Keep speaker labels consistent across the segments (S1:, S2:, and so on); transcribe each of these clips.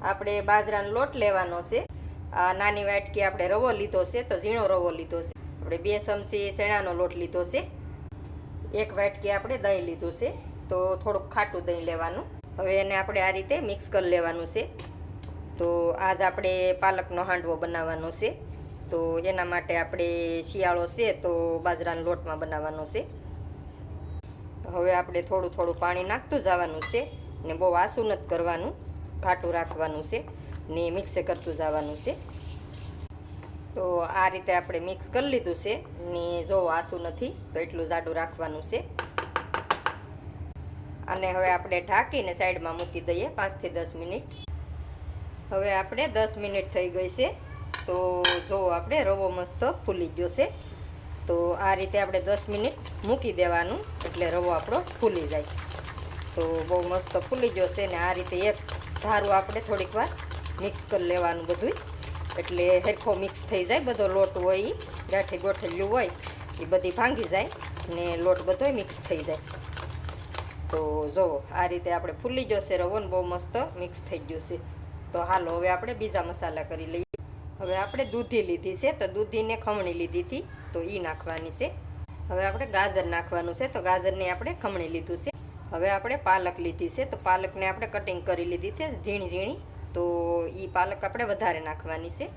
S1: આપણે બાજરાનો લોટ લેવાનો છે। આ નાની વાટકી આપણે રવો લીધો છે, તો ઝીણો રવો લીધો છે। આપણે 2 ચમચી શેણાનો લોટ લીધો છે। 1 વાટકી આપણે દહીં લીધું છે, તો થોડુંક ખાટું દહીં લેવાનું। હવે એને આપણે આ રીતે મિક્સ કરી લેવાનું છે। તો આજ આપણે પાલકનો હાંડવો બનાવવાનો છે, તો એના માટે આપણે શિયાળો છે તો બાજરાના લોટમાં બનાવવાનો છે। હવે આપણે થોડું થોડું પાણી નાખતું જવાનું છે ને બહુ આસું નથી કરવાનું, ઘાટું રાખવાનું છે ને મિક્સ કરતું જવાનું છે। તો આ રીતે આપણે મિક્સ કરી લીધું છે ને જો આસું નથી તો એટલું જાડું રાખવાનું છે। અને હવે આપણે ઢાંકીને સાઈડમાં મૂકી દઈએ 5 થી 10 મિનિટ। હવે આપણે 10 મિનિટ થઈ ગઈ છે, તો જો આપણે રવો મસ્ત ફૂલી ગયો છે। તો આ રીતે આપણે 10 મિનિટ મૂકી દેવાનું, એટલે રવો આપણો ફૂલી જાય। તો બહુ મસ્ત ફૂલી ગયો છે ને આ રીતે એક ધારું આપણે થોડીક વાર મિક્સ કરી લેવાનું બધું, એટલે સરખો મિક્સ થઈ જાય। બધો લોટ હોય એ ગાંઠી ગોઠેલું હોય એ બધી ભાંગી જાય ને લોટ બધો મિક્સ થઈ જાય। તો જો આ રીતે આપણે ફૂલી ગયો છે રવો ને બહુ મસ્ત મિક્સ થઈ ગયું છે। તો હાલો હવે આપણે બીજા મસાલા કરી લઈએ। હવે આપણે દૂધી લીધી છે, તો દૂધીને ખમણી લીધી હતી તો એ નાખવાની છે। હવે આપણે ગાજર નાખવાનું છે, તો ગાજરને આપણે ખમણી લીધું છે। હવે આપણે પાલક લીધી છે, તો પાલકને આપણે કટિંગ કરી લીધી છે ઝીણી ઝીણી, તો એ પાલક આપણે વધારે નાખવાની છે।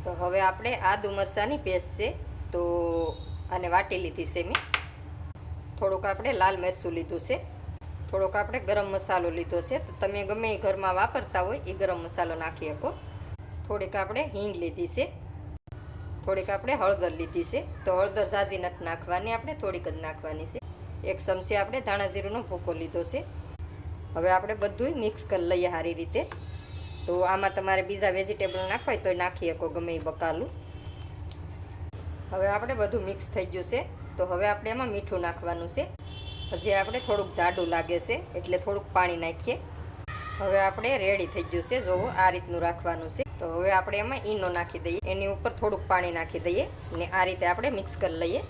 S1: તો હવે આપણે આદુ મરચાંની પેસ્ટ છે, તો આને વાટી લીધી છે મેં। થોડુંક આપણે લાલ મરચું લીધું છે, થોડોક આપણે ગરમ મસાલો લીધો છે, તો તમે ગમે એ ઘરમાં વાપરતા હોય એ ગરમ મસાલો નાખી શકો। થોડીક આપણે હિંગ લીધી છે, થોડીક આપણે હળદર લીધી છે, તો હળદર ઝાઝી નથી નાખવાની, આપણે થોડીક જ નાખવાની છે। 1 ચમચી આપણે ધાણા જીરુંનો ભૂકો લીધો છે। હવે આપણે બધું મિક્સ કરી લઈએ સારી રીતે। તો આમાં તમારે બીજા વેજીટેબલ નાખવા હોય તો નાખી શકો ગમે એ બકાલું। હવે આપણે બધું મિક્સ થઈ ગયું છે, તો હવે આપણે એમાં મીઠું નાખવાનું છે। હજી આપણે થોડુંક જાડું લાગે છે એટલે થોડુંક પાણી નાખીએ। હવે આપણે રેડી થઈ ગયું છે, જોવો આ રીતનું રાખવાનું છે। તો હવે આપણે એમાં ઈનો નાખી દઈએ, એની ઉપર થોડુંક પાણી નાખી દઈએ ને આ રીતે આપણે મિક્સ કરી લઈએ।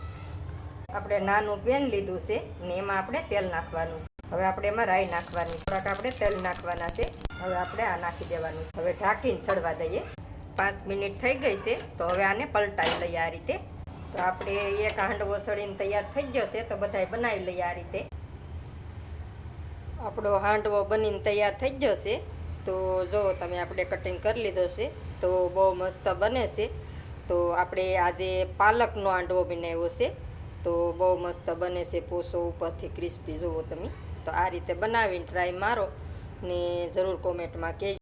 S1: આપણે નાનું પેન લીધું છે ને એમાં આપણે તેલ નાખવાનું છે। હવે આપણે એમાં રાઈ નાખવાની, થોડાક આપણે તેલ નાખવાના છે। હવે આપણે આ નાખી દેવાનું છે। હવે ઢાંકીને ચડવા દઈએ। 5 મિનિટ થઈ ગઈ છે, તો હવે આને પલટાવી લઈએ આ રીતે। તો આપણે એક હાંડવો સળીને તૈયાર થઈ ગયો છે, તો બધાય બનાવી લઈએ આ રીતે। આપણો હાંડવો બનીને તૈયાર થઈ ગયો છે, તો જો તમે આપણે કટિંગ કરી લીધો છે, તો બહુ મસ્ત બને છે। તો આપણે આજે પાલકનો હાંડવો બનાવ્યો છે, તો બહુ મસ્ત બને છે, પોસો ઉપરથી ક્રિસ્પી જુઓ તમે। તો આ રીતે બનાવીને ટ્રાય મારો ને જરૂર કોમેન્ટમાં કહેજો।